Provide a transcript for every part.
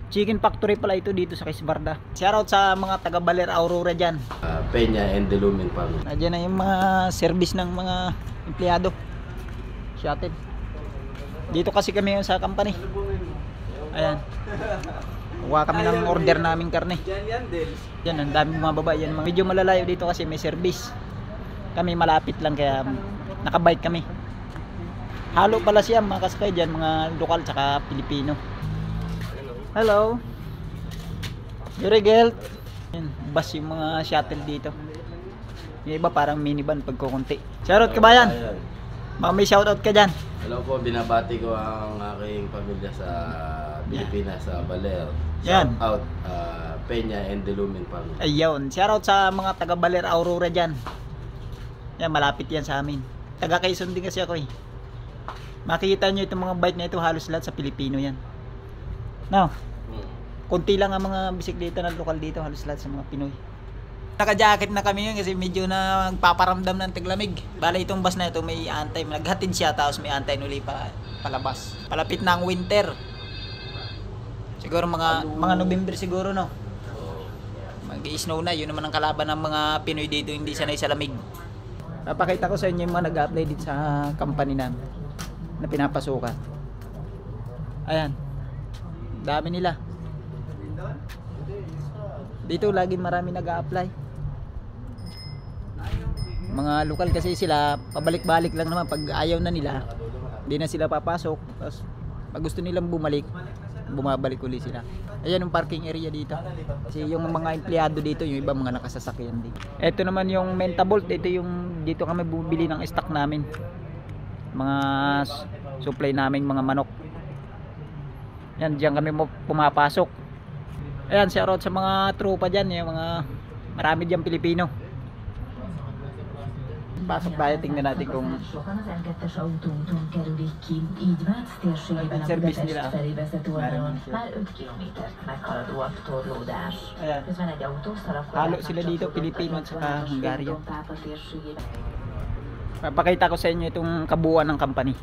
Chicken factory pala ito dito sa Quezbarda. Shoutout sa mga taga Baler Aurora dyan. Peña and Delumen Farm. Nandiyan na yung mga service ng mga empleyado. Shuttle. Dito kasi kami sa company. Ayan. Kuha kami ng order naming karne. Yan, ang daming mga babae. Yan, medyo malalayo dito kasi may service. Kami malapit lang kaya nakabike kami. Halo pala siya mga kasakay dyan, mga lokal tsaka Pilipino. Hello. Yuri-gelt. Yan, bus yung mga shuttle dito. Yung iba parang minivan pagkukunti. Shoutout kabayan. Baka may shoutout ka dyan. Hello po, binabati ko ang aking pamilya sa Pilipinas, sa Baler. Yan. Shout out Peña and Delumen Farm. Ayun, shoutout sa mga taga Baler Aurora dyan. Yan, malapit yan sa amin. Taga Quezon din kasi ako eh. Makikita nyo itong mga bike na ito, halos lahat sa Pilipino yan. No? Kunti lang ang mga bisikleta na lokal dito, halos lahat sa mga Pinoy. Naka-jacket na kami yun kasi medyo na nagpaparamdam ng taglamig. Bala itong bus na ito may antay, naghatid siya tapos may antay nuli pa palabas. Palapit na ang winter. Siguro mga November siguro, no? Mag-i-snow na, yun naman ang kalaban ng mga Pinoy dito, hindi sanay sa lamig. Papakita ko sa inyo yung mga nag-apply dito sa company namin na pinapasukan. Ayan. Dami nila. Dito lagi marami nag-a-apply. Mga lokal kasi sila, pabalik-balik lang naman pag ayaw na nila. Hindi na sila papasok. Tapos pag gusto nilang bumalik, bumabalik ulit sila. Ayan yung parking area dito. Kasi yung mga empleyado dito, yung iba mga nakasasakyan dito. Ito naman yung Mentabolt. Dito kami bumili ng stock namin. Mga supply naming mga manok. Yan, diyan kami pumapasok. Ayan, shoutout sa mga tropa dyan, yung mga marami dyan Pilipino. Pasok tayo, tingnan natin kung service nila. Ayan. Halo sila dito, Pilipino at saka Hungarian. Papakita ko sa inyo itong kabuuan ng company.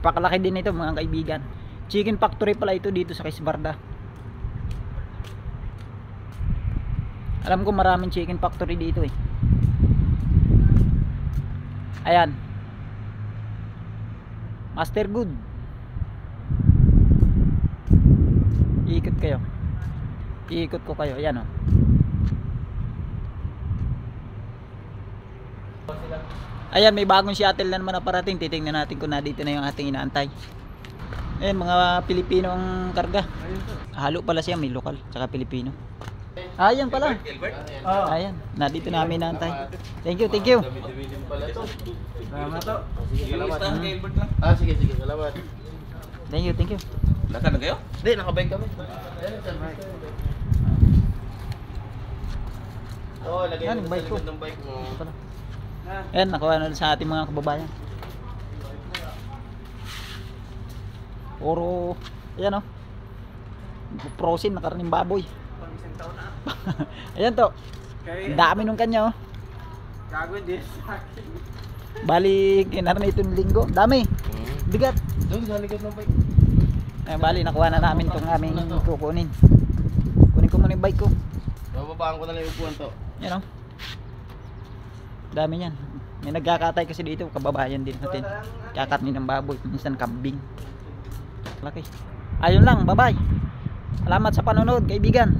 Pakalaki din ito mga kaibigan. Chicken factory pala ito dito sa Quezbarda. Alam ko maraming chicken factory dito eh. Ayan. Master Good. Iikot kayo. Iikot ko kayo. Ayan o. Ayan, may bagong shuttle na naman na parating. Titingnan natin kung na dito na yung ating inaantay. Ayan, mga Pilipino ang karga. Halo pala siya, may lokal tsaka Pilipino. Ayan pala. Ayan, nandito namin naantay. Thank you, thank you. Salamat to. Sige, salamat. Thank you, thank you. Lakad na kayo? Hindi, nakabike kami. Oo, lagay mo sa likod ng bike mo. Ayan, nakuha na sa ating mga kababayan. Puro, ayan o. Prosin na karning baboy. Ayan to. Ang dami nung kanya oh. Gagawin din sa akin. Bali, kinarna itong linggo. Dami. Bigat. Doon sa likod ng bike. Ayan, bali, nakuha na namin itong aming kukunin. Kunin ko muna yung bike ko. Bababaan ko na lang yung upuan to. Yan o. Dami yan. May nagkakatay kasi dito. Kababayan din natin. Kakatnin ng baboy. Minsan kambing. Laki. Ayun lang. Bye bye. Salamat sa panonood kaibigan.